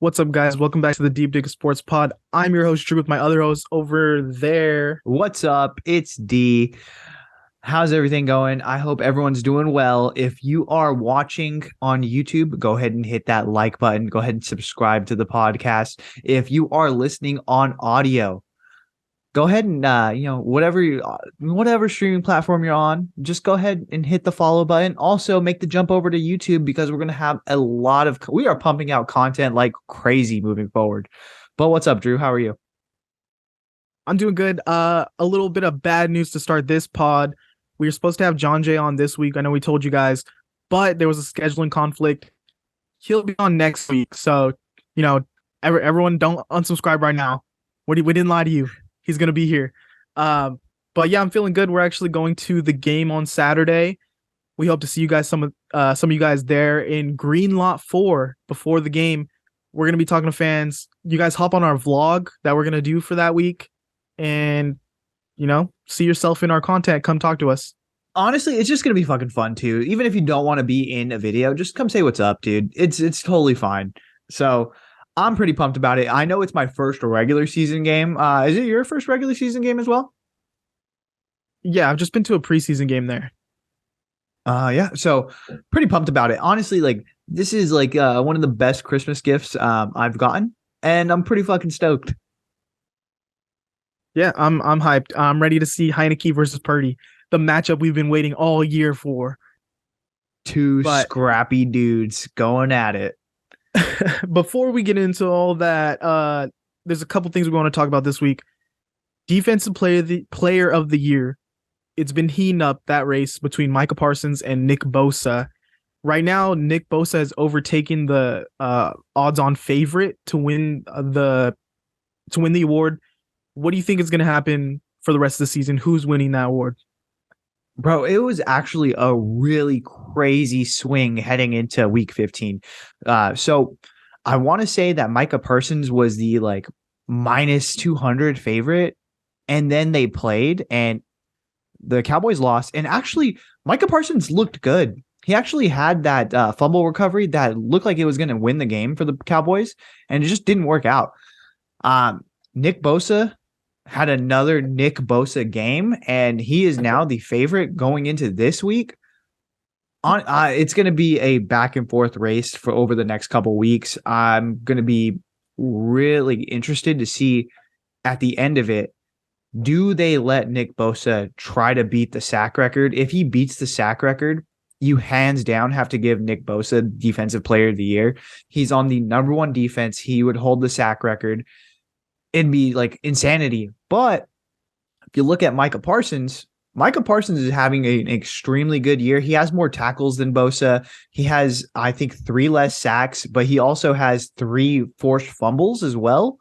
What's up, guys? Welcome back to the Deep Dig Sports Pod. I'm your host, Drew, with my other host over there. What's up? It's D. How's everything going? I hope everyone's doing well. If you are watching on YouTube, go ahead and hit that like button. Go ahead and subscribe to the podcast. If you are listening on audio, go ahead and whatever streaming platform you're on, just go ahead and hit the follow button. Also, make the jump over to YouTube because we're gonna have we are pumping out content like crazy moving forward. But what's up, Drew? How are you? I'm doing good. A little bit of bad news to start this pod. We were supposed to have John Jay on this week. I know we told you guys, but there was a scheduling conflict. He'll be on next week. So, everyone don't unsubscribe right now. We didn't lie to you. He's going to be here. But yeah, I'm feeling good. We're actually going to the game on Saturday. We hope to see you guys, some of you guys there in Green Lot 4 before the game. We're going to be talking to fans. You guys hop on our vlog that we're going to do for that week and, see yourself in our content. Come talk to us. Honestly, it's just gonna be fucking fun too. Even if you don't want to be in a video, just come say what's up, dude. It's totally fine. So I'm pretty pumped about it. I know it's my first regular season game. Is it your first regular season game as well? Yeah, I've just been to a preseason game there. Yeah. So pretty pumped about it. Honestly, like this is like one of the best Christmas gifts I've gotten, and I'm pretty fucking stoked. Yeah, I'm hyped. I'm ready to see Heineke versus Purdy, the matchup we've been waiting all year for. Two scrappy dudes going at it. Before we get into all that, there's a couple things we want to talk about this week. Defensive player of the year. It's been heating up that race between Micah Parsons and Nick Bosa. Right now, Nick Bosa has overtaken the odds-on favorite to win the award. What do you think is going to happen for the rest of the season? Who's winning that award? Bro, it was actually a really crazy swing heading into week 15. So I want to say that Micah Parsons was the like minus 200 favorite, and then they played and the Cowboys lost. And actually, Micah Parsons looked good. He actually had that fumble recovery that looked like it was going to win the game for the Cowboys, and it just didn't work out. Nick Bosa had another Nick Bosa game, and he is now the favorite going into this week. It's going to be a back and forth race for over the next couple weeks. I'm going to be really interested to see at the end of it, do they let Nick Bosa try to beat the sack record? If he beats the sack record, you hands down have to give Nick Bosa Defensive Player of the Year. He's on the number one defense. He would hold the sack record. It'd be like insanity. But if you look at Micah Parsons is having an extremely good year. He has more tackles than Bosa. He has, I think, 3 less sacks, but he also has 3 forced fumbles as well.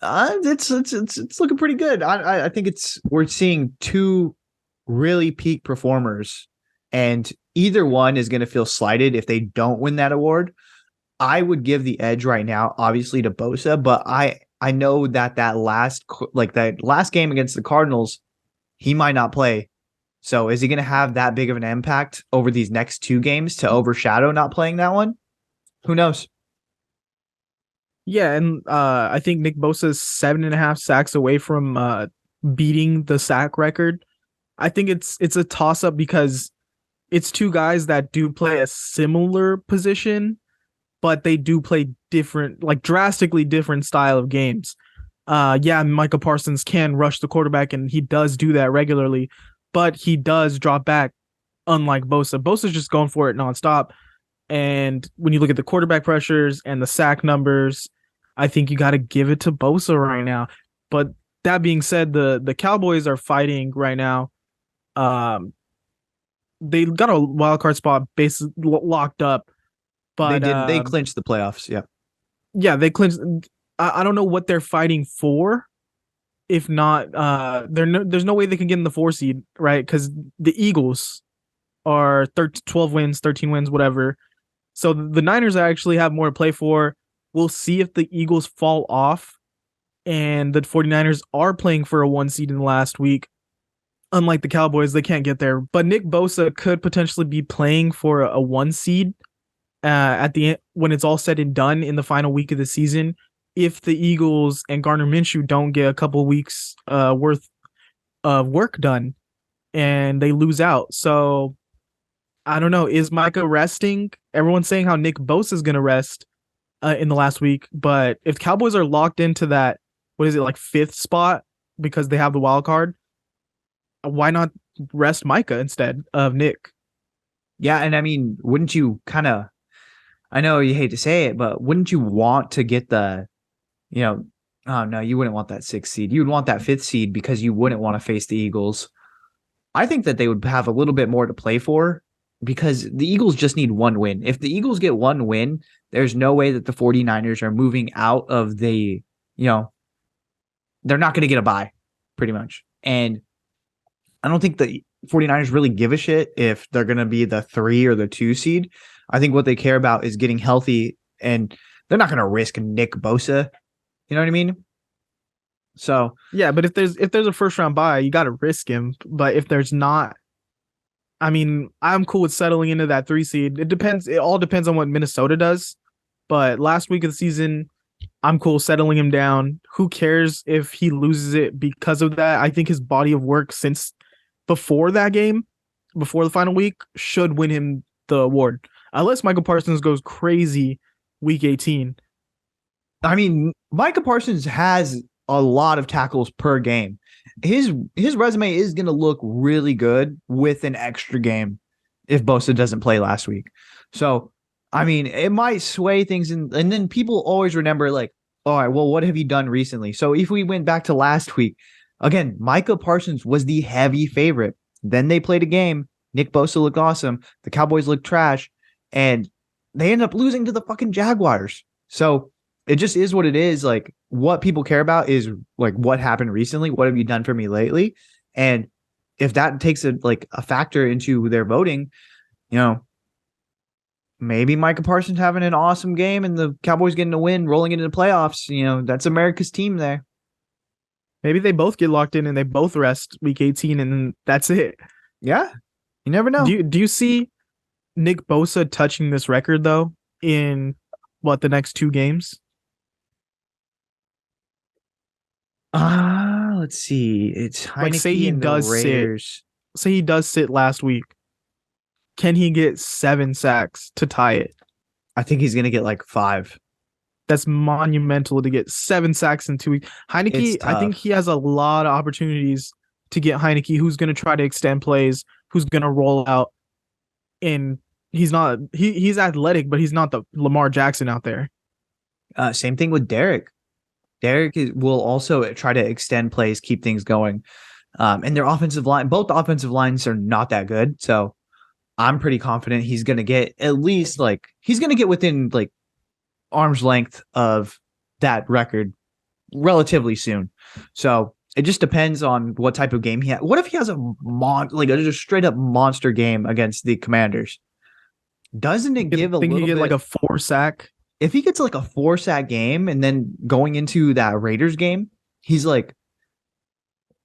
It's looking pretty good. I think we're seeing 2 really peak performers, and either one is going to feel slighted if they don't win that award. I would give the edge right now, obviously, to Bosa, but I know that last game against the Cardinals, he might not play. So is he going to have that big of an impact over these next 2 games to overshadow not playing that one? Who knows? Yeah, and I think Nick Bosa is 7.5 sacks away from beating the sack record. I think it's a toss-up because it's 2 guys that do play a similar position, but they do play different, like drastically different style of games. Yeah, Micah Parsons can rush the quarterback, and he does do that regularly, but he does drop back, unlike Bosa. Bosa's just going for it nonstop. And when you look at the quarterback pressures and the sack numbers, I think you got to give it to Bosa right now. But that being said, the Cowboys are fighting right now. They got a wild card spot basically locked up. But they clinched the playoffs. Yeah. Yeah, they clinched. I don't know what they're fighting for. If not, there's no way they can get in the 4 seed, right? Because the Eagles are 12 wins, 13 wins, whatever. So the Niners actually have more to play for. We'll see if the Eagles fall off and the 49ers are playing for a 1 seed in the last week. Unlike the Cowboys, they can't get there. But Nick Bosa could potentially be playing for a 1 seed at the end when it's all said and done in the final week of the season, if the Eagles and Gardner Minshew don't get a couple weeks worth of work done and they lose out. So I don't know. Is Micah resting? Everyone's saying how Nick Bosa is going to rest in the last week, but if Cowboys are locked into that, what is it, like fifth spot because they have the wild card, why not rest Micah instead of Nick? Yeah, and I mean, wouldn't you kind of? I know you hate to say it, but wouldn't you want to get the, you know, oh no, you wouldn't want that sixth seed. You would want that fifth seed because you wouldn't want to face the Eagles. I think that they would have a little bit more to play for because the Eagles just need one win. If the Eagles get one win, there's no way that the 49ers are moving out of the, they're not going to get a bye, pretty much. And I don't think the 49ers really give a shit if they're going to be the 3 or the 2 seed. I think what they care about is getting healthy, and they're not going to risk Nick Bosa. You know what I mean? So yeah, but if there's a first round bye, you got to risk him. But if there's not, I mean, I'm cool with settling into that 3 seed. It depends. It all depends on what Minnesota does. But last week of the season, I'm cool settling him down. Who cares if he loses it because of that? I think his body of work since before that game, before the final week, should win him the award. Unless Michael Parsons goes crazy week 18. I mean, Micah Parsons has a lot of tackles per game. His resume is going to look really good with an extra game if Bosa doesn't play last week. So, I mean, it might sway things. And then people always remember, like, all right, well, what have you done recently? So if we went back to last week, again, Micah Parsons was the heavy favorite. Then they played a game. Nick Bosa looked awesome. The Cowboys looked trash. And they end up losing to the fucking Jaguars. So it just is what it is. Like, what people care about is like what happened recently. What have you done for me lately? And if that takes a factor into their voting, maybe Micah Parsons having an awesome game and the Cowboys getting a win, rolling into the playoffs. That's America's team there. Maybe they both get locked in and they both rest week 18 and then that's it. Yeah. You never know. Do you see Nick Bosa touching this record though in the next 2 games? Let's see. It's Heineke Like say he and the does Raiders. Say he does sit last week. Can he get 7 sacks to tie it? I think he's gonna get like 5. That's monumental to get 7 sacks in 2 weeks. Heineke, I think he has a lot of opportunities to get Heineke, who's going to try to extend plays, who's going to roll out. And he's athletic, but he's not the Lamar Jackson out there. Same thing with Derek. Derek will also try to extend plays, keep things going. And their offensive line, both offensive lines are not that good. So I'm pretty confident he's going to get at least he's going to get within arm's length of that record relatively soon. So it just depends on what type of game he has. What if he has a just straight up monster game against the Commanders? Doesn't it give a little bit like a 4 sack? If he gets like a 4 sack game and then going into that Raiders game, he's like,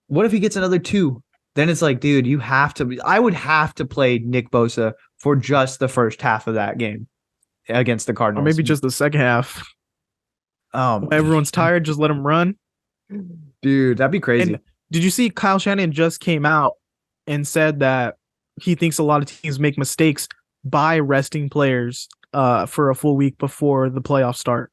what if he gets another 2? Then it's like, dude, I would have to play Nick Bosa for just the first half of that game against the Cardinals. Or maybe just the second half. When everyone's tired, just let him run. Dude, that'd be crazy. And did you see Kyle Shanahan just came out and said that he thinks a lot of teams make mistakes by resting players for a full week before the playoffs start?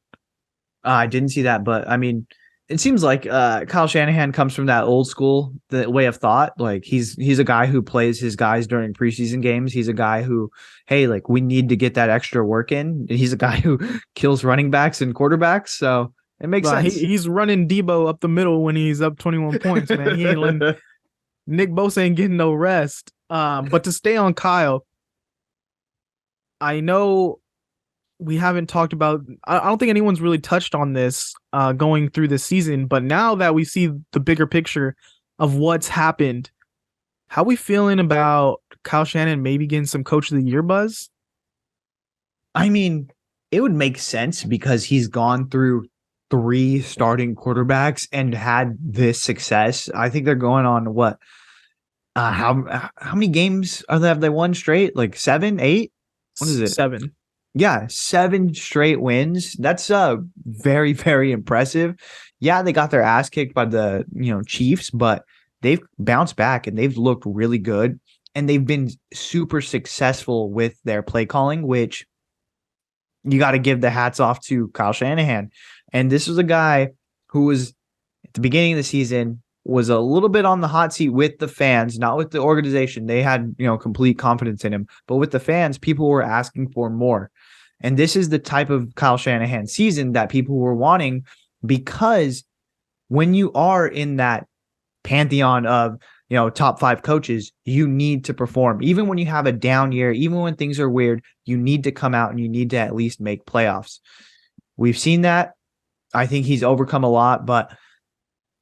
I didn't see that, but I mean, it seems like Kyle Shanahan comes from that old school way of thought. Like he's a guy who plays his guys during preseason games. He's a guy who, hey, we need to get that extra work in. And he's a guy who kills running backs and quarterbacks. So it makes sense. He's running Debo up the middle when he's up 21 points, man. He ain't letting Nick Bosa ain't getting no rest. But to stay on Kyle, I know we haven't talked about, I don't think anyone's really touched on this going through this season, but now that we see the bigger picture of what's happened, how we feeling about Kyle Shanahan maybe getting some Coach of the Year buzz? I mean, it would make sense because he's gone through 3 starting quarterbacks and had this success. I think they're going on what? How many games have they won straight? 7, 8? What is it? 7. Yeah, 7 straight wins. That's very, very impressive. Yeah, they got their ass kicked by the, Chiefs, but they've bounced back and they've looked really good. And they've been super successful with their play calling, which you got to give the hats off to Kyle Shanahan. And this was a guy who was at the beginning of the season was a little bit on the hot seat with the fans, not with the organization. They had, complete confidence in him, but with the fans, people were asking for more. And this is the type of Kyle Shanahan season that people were wanting, because when you are in that pantheon of, top 5 coaches, you need to perform. Even when you have a down year, even when things are weird, you need to come out and you need to at least make playoffs. We've seen that. I think he's overcome a lot, but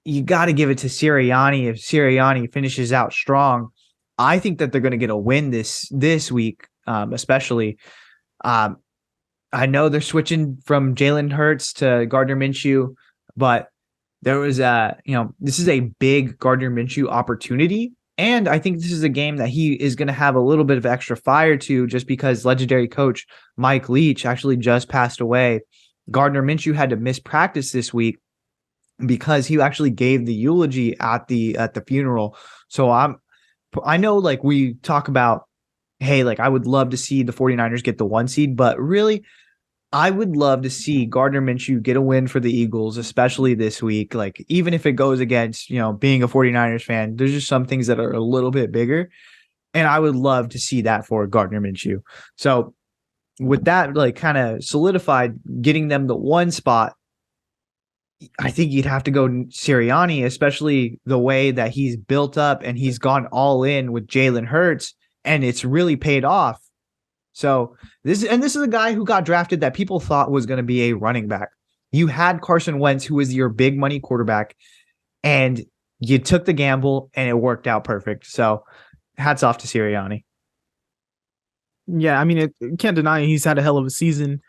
you got to give it to Sirianni. If Sirianni finishes out strong, I think that they're going to get a win this week, especially. I know they're switching from Jalen Hurts to Gardner Minshew, but there was this is a big Gardner Minshew opportunity. And I think this is a game that he is going to have a little bit of extra fire to, just because legendary coach Mike Leach actually just passed away. Gardner Minshew had to miss practice this week because he actually gave the eulogy at the funeral. So I know, like, we talk about, hey, like, I would love to see the 49ers get the 1 seed, but really I would love to see Gardner Minshew get a win for the Eagles, especially this week. Like, even if it goes against, being a 49ers fan, there's just some things that are a little bit bigger. And I would love to see that for Gardner Minshew. So with that, like, kind of solidified, getting them the 1 spot, I think you'd have to go Sirianni, especially the way that he's built up and he's gone all in with Jalen Hurts, and it's really paid off. So this is a guy who got drafted that people thought was going to be a running back. You had Carson Wentz, who was your big money quarterback, and you took the gamble and it worked out perfect. So hats off to Sirianni. Yeah, I mean, can't deny he's had a hell of a season.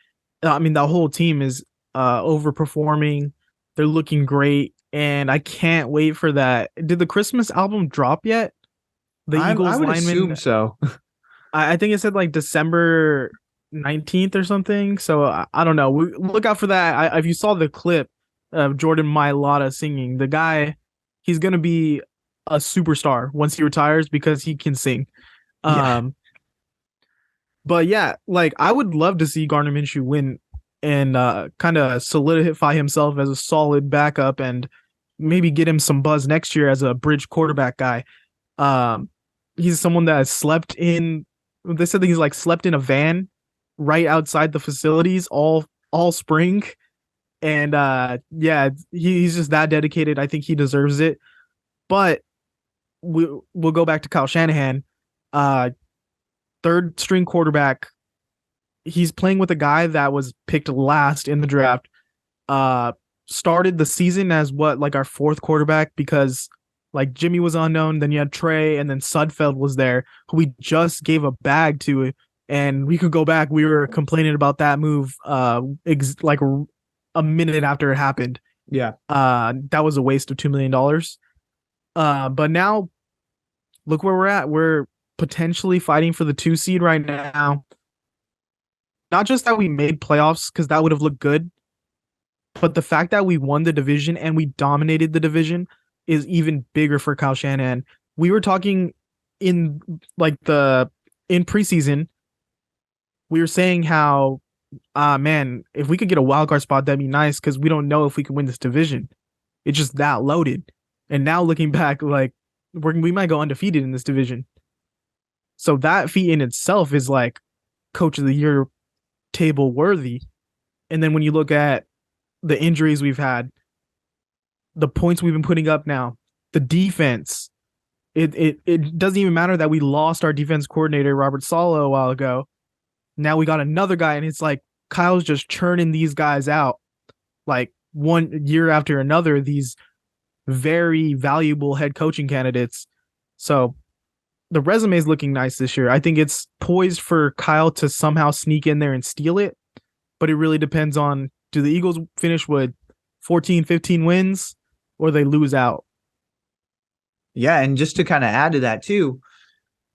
I mean, the whole team is overperforming. They're looking great, and I can't wait for that. Did the Christmas album drop yet? The I Eagles would lineman. assume so. I think it said like December 19th or something. So I don't know. Look out for that. If you saw the clip of Jordan Mailata singing, the guy, he's gonna be a superstar once he retires because he can sing. Yeah. But yeah, like, I would love to see Gardner Minshew win and kind of solidify himself as a solid backup and maybe get him some buzz next year as a bridge quarterback guy. Um, he's someone that has slept in. They said that he's like slept in a van right outside the facilities all spring, and yeah, he's just that dedicated. I think he deserves it. But we'll go back to Kyle Shanahan, uh, third string quarterback. He's playing with a guy that was picked last in the draft. Uh, Started the season as what, like, our 4th quarterback, because like Jimmy was unknown, then you had Trey, and then Sudfeld was there, who we just gave a bag to. And we could go back. We were complaining about that move like a minute after it happened. Yeah. That was a waste of $2 million. But now look where we're at. We're potentially fighting for the 2 seed right now. Not just that we made playoffs, because that would have looked good, but the fact that we won the division and we dominated the division is even bigger for Kyle Shanahan. We were talking in in preseason, we were saying how, man, if we could get a wild card spot, that'd be nice, because we don't know if we can win this division. It's just that loaded. And now looking back, like, we might go undefeated in this division. So that feat in itself is like coach of the year table worthy. And then when you look at the injuries we've had, the points we've been putting up now, the defense, it doesn't even matter that we lost our defense coordinator, Robert Saleh, a while ago. Now we got another guy, and it's like Kyle's just churning these guys out like one year after another, these very valuable head coaching candidates. So the resume is looking nice this year. I think it's poised for Kyle to somehow sneak in there and steal it, but it really depends on, do the Eagles finish with 14, 15 wins, or they lose out? Yeah, and just to kind of add to that too,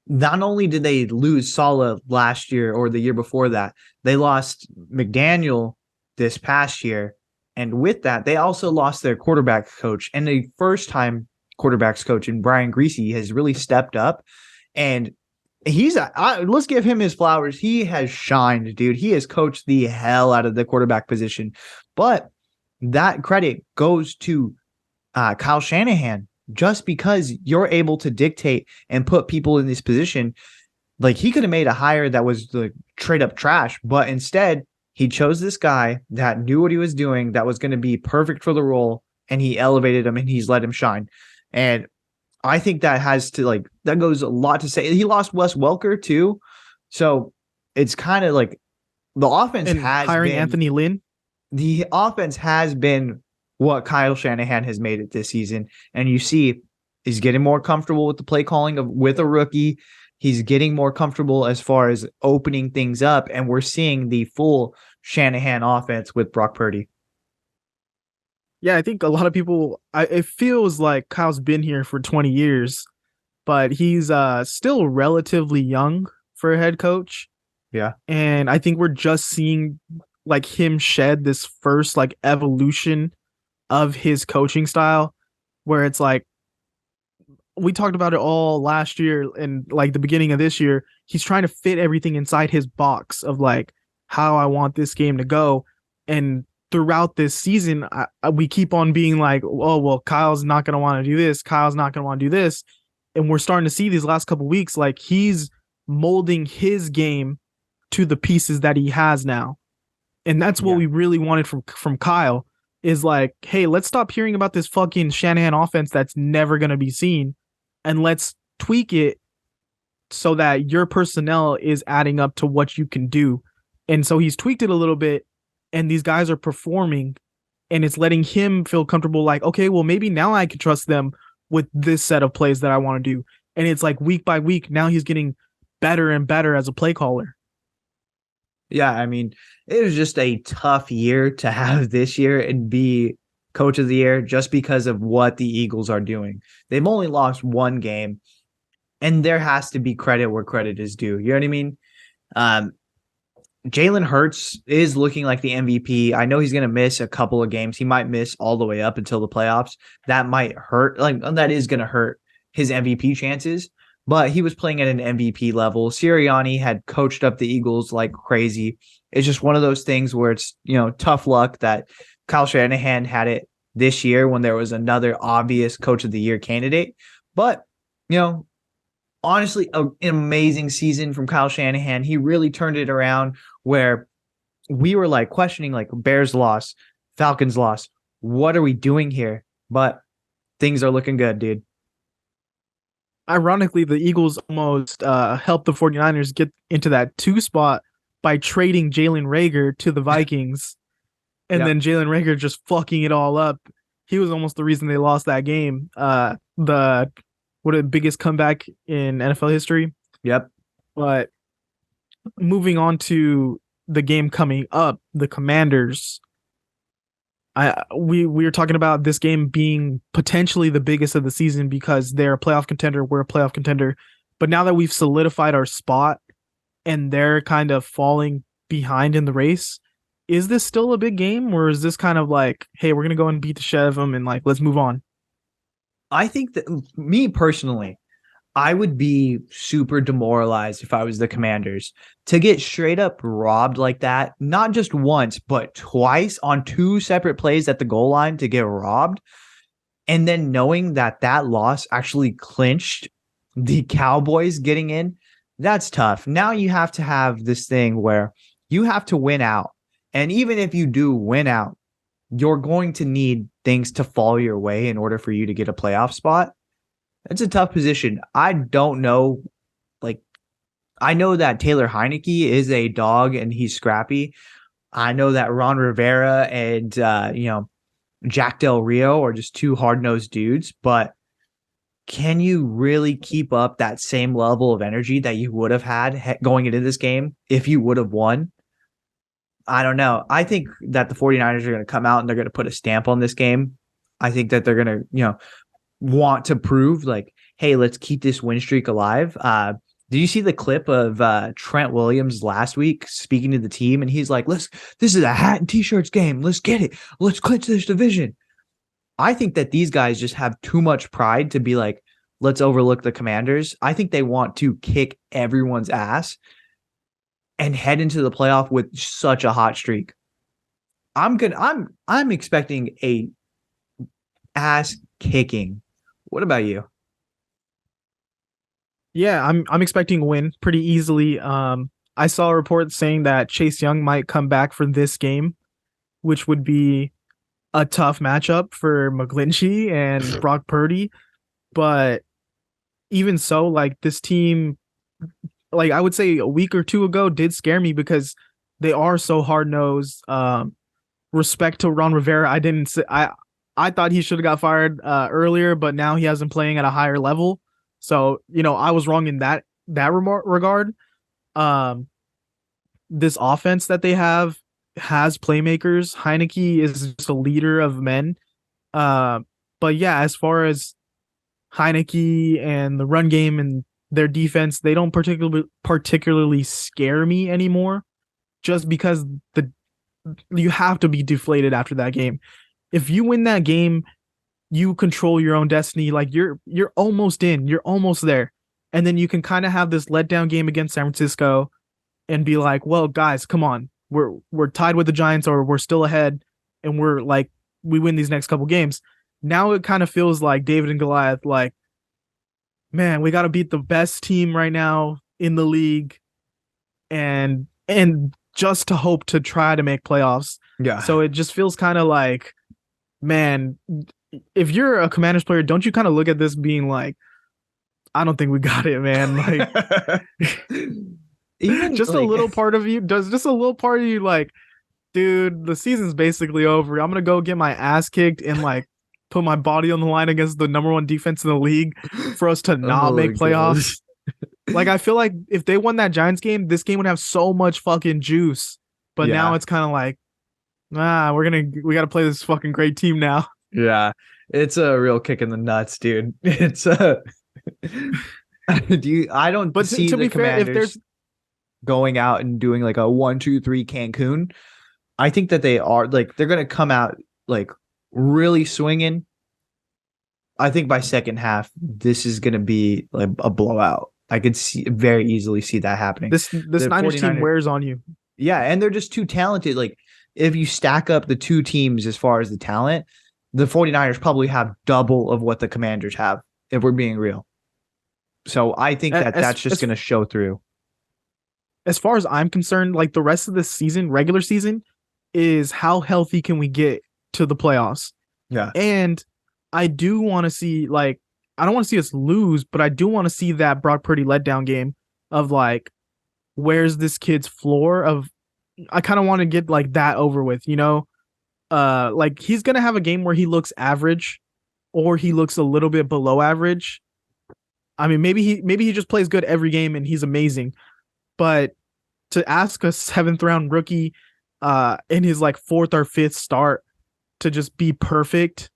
not only did they lose Saleh last year or the year before that, they lost McDaniel this past year. And with that, they also lost their quarterback coach. And the first time quarterbacks coach in Brian Greasy has really stepped up. And let's give him his flowers. He has shined, dude. He has coached the hell out of the quarterback position. But that credit goes to Kyle Shanahan, just because you're able to dictate and put people in this position. Like, he could have made a hire that was the trade up trash, but instead he chose this guy that knew what he was doing, that was going to be perfect for the role, and he elevated him and he's let him shine. And I think that goes a lot to say. He lost Wes Welker too. So it's kind of like the offense And hiring Anthony Lynn. The offense has been what Kyle Shanahan has made it this season. And you see he's getting more comfortable with the play calling with a rookie. He's getting more comfortable as far as opening things up. And we're seeing the full Shanahan offense with Brock Purdy. Yeah, I think a lot of people, it feels like Kyle's been here for 20 years, but he's still relatively young for a head coach. Yeah. And I think we're just seeing like him shed this first like evolution of his coaching style, where it's like, we talked about it all last year and like the beginning of this year. He's trying to fit everything inside his box of like how I want this game to go. And throughout this season, we keep on being like, oh, well, Kyle's not going to want to do this. Kyle's not going to want to do this. And we're starting to see these last couple of weeks, like he's molding his game to the pieces that he has now. And that's what we really wanted from Kyle, is like, hey, let's stop hearing about this fucking Shanahan offense that's never going to be seen, and let's tweak it so that your personnel is adding up to what you can do. And so he's tweaked it a little bit, and these guys are performing, and it's letting him feel comfortable, like, okay, well, maybe now I can trust them with this set of plays that I want to do. And it's like week by week, now he's getting better and better as a play caller. Yeah, I mean, it was just a tough year to have this year and be coach of the year just because of what the Eagles are doing. They've only lost one game, and there has to be credit where credit is due. You know what I mean? Jalen Hurts is looking like the MVP. I know he's going to miss a couple of games. He might miss all the way up until the playoffs. That might hurt. Like, that is going to hurt his MVP chances. But he was playing at an MVP level. Sirianni had coached up the Eagles like crazy. It's just one of those things where it's, tough luck that Kyle Shanahan had it this year when there was another obvious coach of the year candidate. But, honestly, an amazing season from Kyle Shanahan. He really turned it around where we were like questioning, like, Bears loss, Falcons loss. What are we doing here? But things are looking good, dude. Ironically, the Eagles almost helped the 49ers get into that 2 spot by trading Jalen Reagor to the Vikings. And then Jalen Reagor just fucking it all up. He was almost the reason they lost that game. The biggest comeback in NFL history. Yep. But moving on to the game coming up, the Commanders. We were talking about this game being potentially the biggest of the season because they're a playoff contender, we're a playoff contender. But now that we've solidified our spot and they're kind of falling behind in the race, is this still a big game, or is this kind of like, hey, we're gonna go and beat the shit out of them and like let's move on? I think that, me personally, I would be super demoralized if I was the Commanders to get straight up robbed like that, not just once, but twice on 2 separate plays at the goal line to get robbed. And then knowing that loss actually clinched the Cowboys getting in, that's tough. Now you have to have this thing where you have to win out. And even if you do win out, you're going to need things to fall your way in order for you to get a playoff spot. It's a tough position. I don't know. Like, I know that Taylor Heineke is a dog and he's scrappy. I know that Ron Rivera and, Jack Del Rio are just 2 hard-nosed dudes. But can you really keep up that same level of energy that you would have had going into this game if you would have won? I don't know. I think that the 49ers are going to come out and they're going to put a stamp on this game. I think that they're going to, want to prove like, hey, let's keep this win streak alive. Did you see the clip of Trent Williams last week speaking to the team? And he's like, this is a hat and t-shirts game. Let's get it. Let's clinch this division. I think that these guys just have too much pride to be like, let's overlook the Commanders. I think they want to kick everyone's ass and head into the playoff with such a hot streak. I'm expecting a ass kicking. What about you? Yeah, I'm expecting a win pretty easily. I saw a report saying that Chase Young might come back for this game, which would be a tough matchup for McGlinchey and Brock Purdy. But even so, like this team, like I would say a week or two ago, did scare me because they are so hard nosed. Respect to Ron Rivera, I thought he should have got fired earlier, but now he hasn't playing at a higher level. So I was wrong in that regard. Um, this offense that they have has playmakers. Heineke is just a leader of men. Uh, but yeah, as far as Heineke and the run game and their defense, they don't particularly scare me anymore. Just because you have to be deflated after that game. If you win that game, you control your own destiny. Like you're almost in, you're almost there. And then you can kind of have this letdown game against San Francisco and be like, well, guys, come on. We're tied with the Giants or we're still ahead and we're like we win these next couple games. Now it kind of feels like David and Goliath, like, man, we got to beat the best team right now in the league and just to hope to try to make playoffs. Yeah. So it just feels kind of like, man, if you're a Commanders player, don't you kind of look at this being like, I don't think we got it, man. Like, even just like, a little part of you does just a little part of you like, dude, the season's basically over. I'm gonna go get my ass kicked and like put my body on the line against the number one defense in the league for us to not make playoffs. Like, I feel like if they won that Giants game, this game would have so much fucking juice. But now it's kind of like, we got to play this fucking great team now. Yeah, it's a real kick in the nuts, dude. It's I don't but see to the be fair, if there's going out and doing like a 1-2-3 Cancun. I think that they are like they're gonna come out like really swinging. I think by second half, this is gonna be like a blowout. I could very easily see that happening. This Niners team wears on you. Yeah, and they're just too talented. Like if you stack up the two teams as far as the talent, the 49ers probably have double of what the Commanders have, if we're being real. So I think that's just going to show through. As far as I'm concerned, like the rest of the season, regular season, is how healthy can we get to the playoffs? Yeah. And I do want to see, like, I don't want to see us lose, but I do want to see that Brock Purdy letdown game of like, where's this kid's floor of, I kind of want to get like that over with, like he's going to have a game where he looks average or he looks a little bit below average. I mean, maybe he just plays good every game and he's amazing, but to ask a 7th round rookie in his like 4th or 5th start to just be perfect,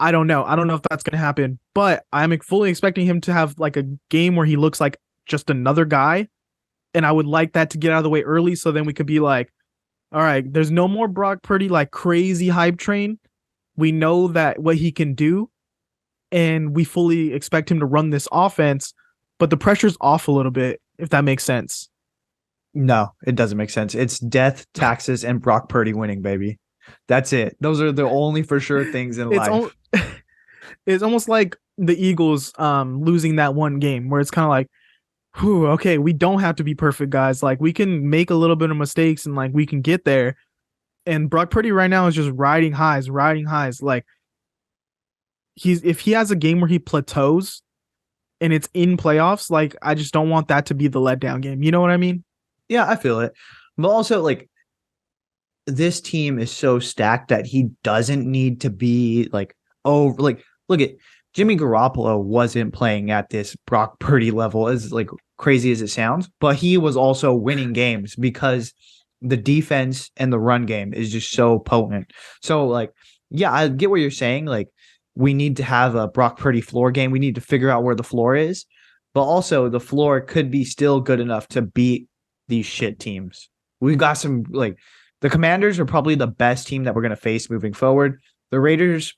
I don't know. I don't know if that's going to happen, but I'm fully expecting him to have like a game where he looks like just another guy. And I would like that to get out of the way early. So then we could be like, all right, there's no more Brock Purdy, like crazy hype train. We know that what he can do. And we fully expect him to run this offense, but the pressure's off a little bit, if that makes sense. No, it doesn't make sense. It's death, taxes, and Brock Purdy winning, baby. That's it. Those are the only for sure things in life. It's almost like the Eagles losing that one game where it's kind of like, whew, okay, we don't have to be perfect, guys. Like we can make a little bit of mistakes and like we can get there. And Brock Purdy right now is just riding highs. Like if he has a game where he plateaus and it's in playoffs, like I just don't want that to be the letdown game. You know what I mean? Yeah, I feel it. But also like this team is so stacked that he doesn't need to be like, oh, like look at Jimmy Garoppolo wasn't playing at this Brock Purdy level, as like crazy as it sounds, but he was also winning games because the defense and the run game is just so potent. So like, yeah, I get what you're saying. Like we need to have a Brock Purdy floor game. We need to figure out where the floor is. but also the floor could be still good enough to beat these shit teams. We've got some like the Commanders are probably the best team that we're going to face moving forward. The Raiders,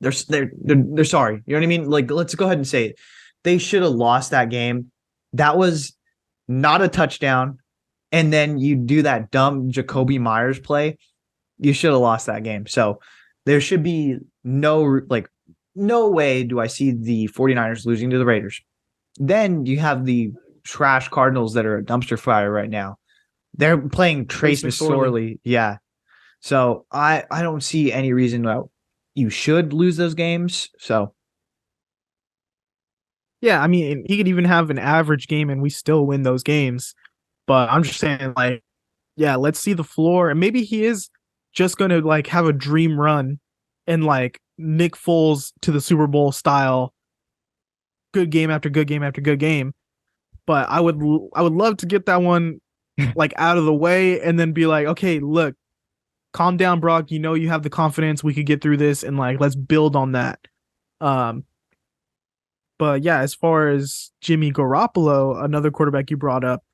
they're sorry. You know what I mean? Like, let's go ahead and say it. They should have lost that game. That was not a touchdown. And then you do that dumb Jacoby Myers play. You should have lost that game. So there should be no way do I see the 49ers losing to the Raiders. Then you have the trash Cardinals that are a dumpster fire right now. They're playing Trace McSorley. Yeah. So I don't see any reason why you should lose those games. So Yeah, I mean, he could even have an average game and we still win those games. But I'm just saying, like, yeah, let's see the floor. And maybe he is just going to, like, have a dream run and, like, Nick Foles to the Super Bowl style, good game after good game after good game. But I would love to get that one, like, out of the way and then be like, okay, look, calm down, Brock. You know you have the confidence. We could get through this and, like, let's build on that. But yeah, as far as Jimmy Garoppolo, another quarterback you brought up,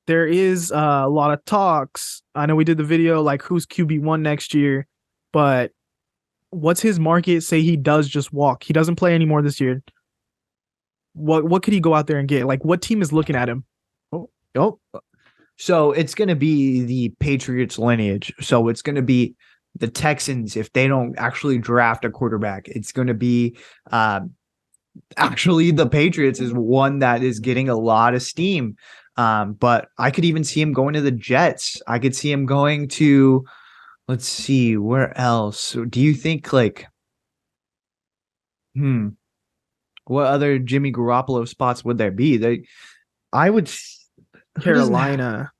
there is a lot of talks. I know we did the video like who's QB1 next year, but what's his market? Say he does just walk. He doesn't play anymore this year. What could he go out there and get? Like what team is looking at him? Oh. So it's going to be the Patriots lineage. So it's going to be the Texans if they don't actually draft a quarterback. It's going to be actually the Patriots is one that is getting a lot of steam. But I could even see him going to the Jets. I could see him going to, let's see, where else? Do you think like, what other Jimmy Garoppolo spots would there be? I would Carolina.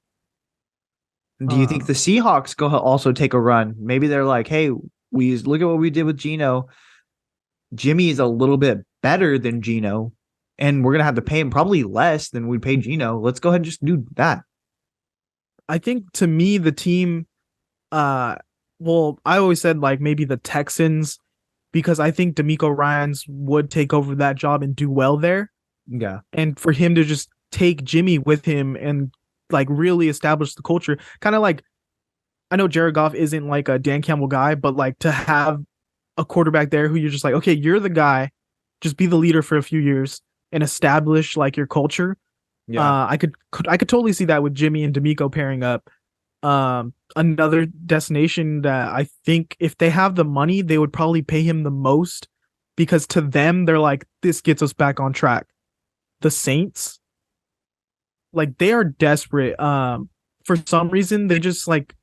Do you think the Seahawks go also take a run? Maybe they're like, hey, we look at what we did with Geno. Jimmy is a little bit better than Geno, and we're gonna have to pay him probably less than we pay Geno. Let's go ahead and just do that. I think to me the team, well, I always said like maybe the Texans because I think D'Amico Ryans would take over that job and do well there. Yeah, and for him to just take Jimmy with him and like really establish the culture, kind of like I know Jared Goff isn't like a Dan Campbell guy, but like to have a quarterback there who you're just like, okay, you're the guy, just be the leader for a few years and establish like your culture. Yeah, I could totally see that with Jimmy and D'Amico pairing up. Another destination that I think if they have the money, they would probably pay him the most because to them they're like, this gets us back on track. The Saints, like they are desperate. For some reason they just like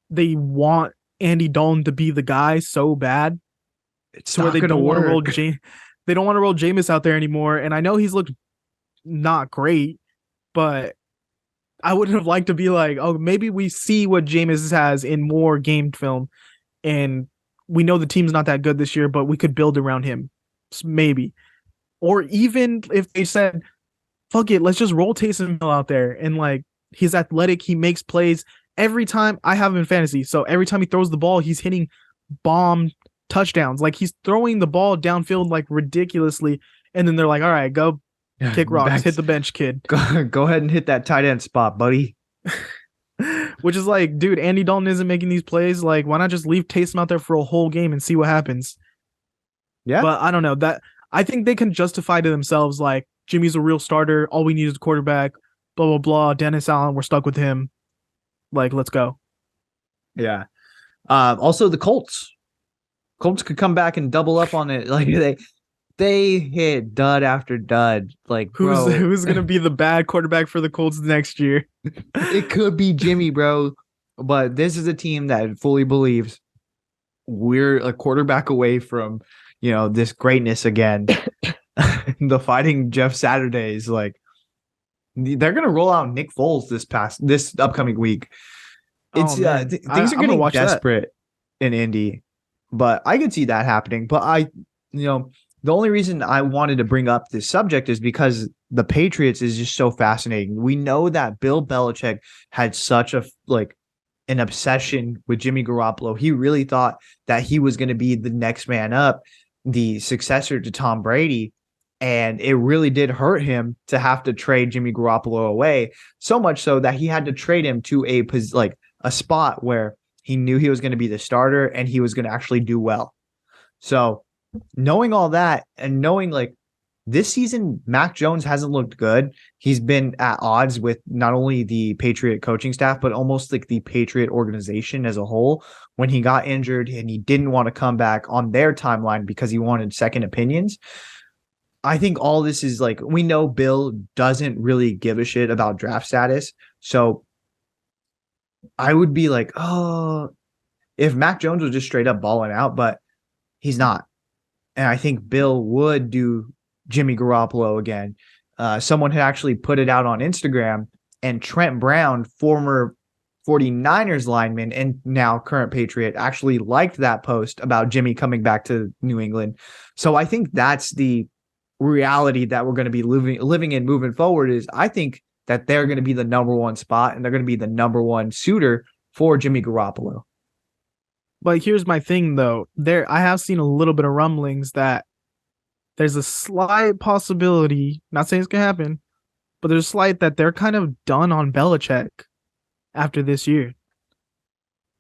they want Andy Dalton to be the guy so bad. it's to where not going to work. They don't want to roll Jameis out there anymore. And I know he's looked not great, but I wouldn't have liked to be like, oh, maybe we see what Jameis has in more game film, and we know the team's not that good this year, but we could build around him, maybe. Or even if they said, fuck it, let's just roll Taysom Hill out there, and like he's athletic, he makes plays every time. I have him in fantasy, so every time he throws the ball, he's hitting bomb touchdowns. Like he's throwing the ball downfield like ridiculously, and then they're like, all right, go kick rocks, hit the bench, kid. Go ahead and hit that tight end spot, buddy. Which is like, dude, Andy Dalton isn't making these plays. Like, why not just leave Taysom out there for a whole game and see what happens? Yeah. But I don't know. That I think they can justify to themselves, like, Jimmy's a real starter. All we need is a quarterback. Blah, blah, blah. Dennis Allen, we're stuck with him. Like, let's go. Yeah. Also, the Colts. Colts could come back and double up on it. Like they hit dud after dud. Like who's gonna be the bad quarterback for the Colts next year? It could be Jimmy, bro. But this is a team that fully believes we're a quarterback away from, this greatness again. The Fighting Jeff Saturdays, like they're gonna roll out Nick Foles this upcoming week. It's things are getting desperate in Indy. But I could see that happening. But the only reason I wanted to bring up this subject is because the Patriots is just so fascinating. We know that Bill Belichick had such an obsession with Jimmy Garoppolo. He really thought that he was going to be the next man up, the successor to Tom Brady. And it really did hurt him to have to trade Jimmy Garoppolo away, so much so that he had to trade him to a spot where he knew he was going to be the starter and he was going to actually do well. So knowing all that and knowing like this season, Mac Jones hasn't looked good. He's been at odds with not only the Patriot coaching staff, but almost like the Patriot organization as a whole. When he got injured and he didn't want to come back on their timeline because he wanted second opinions. I think all this is like, we know Bill doesn't really give a shit about draft status. So I would be like, oh, if Mac Jones was just straight up balling out, but he's not. And I think Bill would do Jimmy Garoppolo again. Someone had actually put it out on Instagram, and Trent Brown, former 49ers lineman and now current Patriot, actually liked that post about Jimmy coming back to New England. So I think that's the reality that we're going to be living in moving forward. Is I think that they're going to be the number one spot and they're going to be the number one suitor for Jimmy Garoppolo. But here's my thing though. I have seen a little bit of rumblings that there's a slight possibility, not saying it's gonna happen, but there's a slight that they're kind of done on Belichick after this year.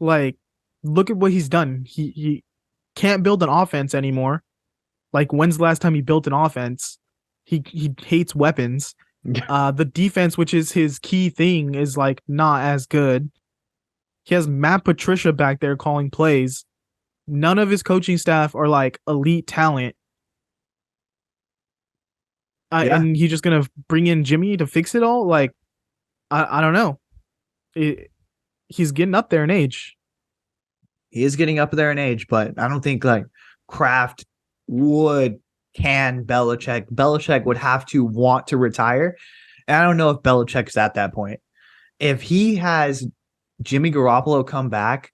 Like, look at what he's done. He can't build an offense anymore. Like, when's the last time he built an offense? He hates weapons. The defense, which is his key thing, is like not as good. He has Matt Patricia back there calling plays. None of his coaching staff are like elite talent. And he's just gonna bring in Jimmy to fix it all. Like, I don't know. He's getting up there in age. He is getting up there in age, but I don't think like Kraft can Belichick. Belichick would have to want to retire. And I don't know if Belichick's at that point. If he has Jimmy Garoppolo come back,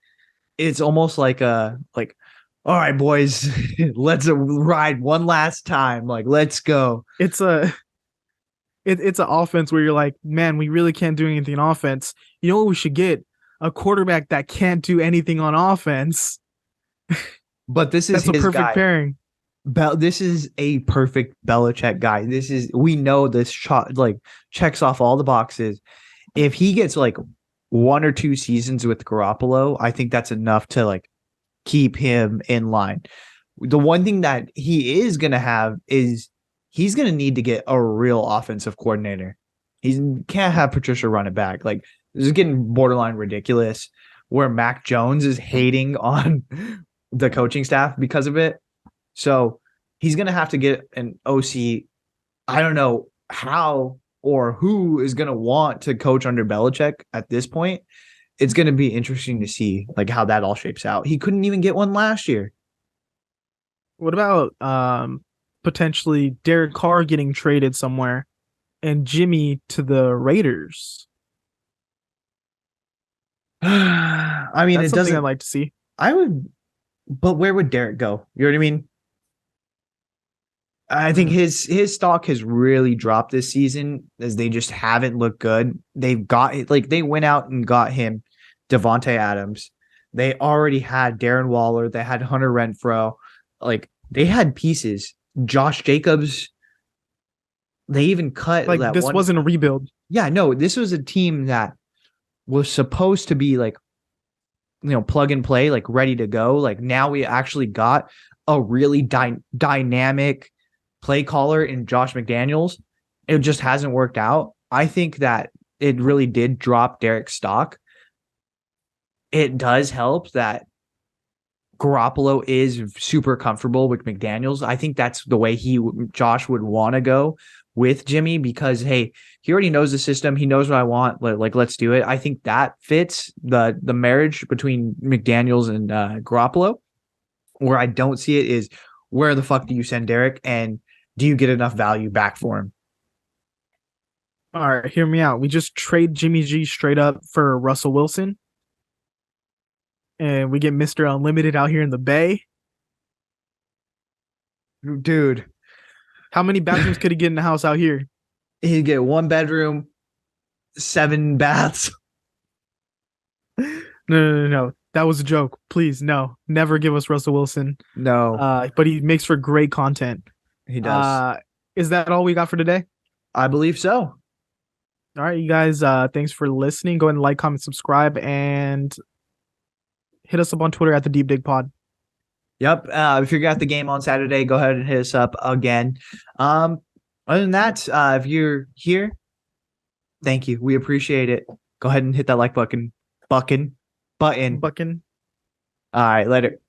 it's almost like all right, boys, let's ride one last time. Like, let's go. It's an offense where you're like, man, we really can't do anything on offense. You know what we should get? A quarterback that can't do anything on offense. But this is that's a perfect pairing. This is a perfect Belichick guy. We know this shot like checks off all the boxes. If he gets like 1 or 2 seasons with Garoppolo, I think that's enough to like keep him in line. The one thing that he is going to have is he's going to need to get a real offensive coordinator. He can't have Patricia run it back. Like, this is getting borderline ridiculous where Mac Jones is hating on the coaching staff because of it. So he's going to have to get an OC. I don't know how or who is going to want to coach under Belichick at this point. It's going to be interesting to see like how that all shapes out. He couldn't even get one last year. What about potentially Derek Carr getting traded somewhere and Jimmy to the Raiders? I mean, that's something I'd like to see. I would, but where would Derek go? You know what I mean? I think his stock has really dropped this season as they just haven't looked good. They went out and got him Devontae Adams. They already had Darren Waller. They had Hunter Renfrow. Like, they had pieces. Josh Jacobs. They even cut like that. This wasn't a rebuild. Yeah, no, this was a team that was supposed to be like, plug and play, like ready to go. Like, now we actually got a really dynamic play caller in Josh McDaniels. It just hasn't worked out. I think that it really did drop Derek's stock. It does help that Garoppolo is super comfortable with McDaniels. I think that's the way Josh would want to go with Jimmy because, hey, he already knows the system. He knows what I want. Like, let's do it. I think that fits the marriage between McDaniels and Garoppolo. Where I don't see it is, where the fuck do you send Derek, and do you get enough value back for him? All right, hear me out. We just trade Jimmy G straight up for Russell Wilson. And we get Mr. Unlimited out here in the Bay. Dude. How many bathrooms could he get in the house out here? He'd get 1 bedroom, 7 baths. No. That was a joke. Please, no. Never give us Russell Wilson. No. But he makes for great content. He does. Is that all we got for today? I believe so. All right, you guys, thanks for listening. Go ahead and like, comment, subscribe, and hit us up on Twitter at the Deep Dig Pod. Yep. If you got the game on Saturday, go ahead and hit us up again. Other than that, if you're here, thank you. We appreciate it. Go ahead and hit that like button. Button. Bucking. All right, later.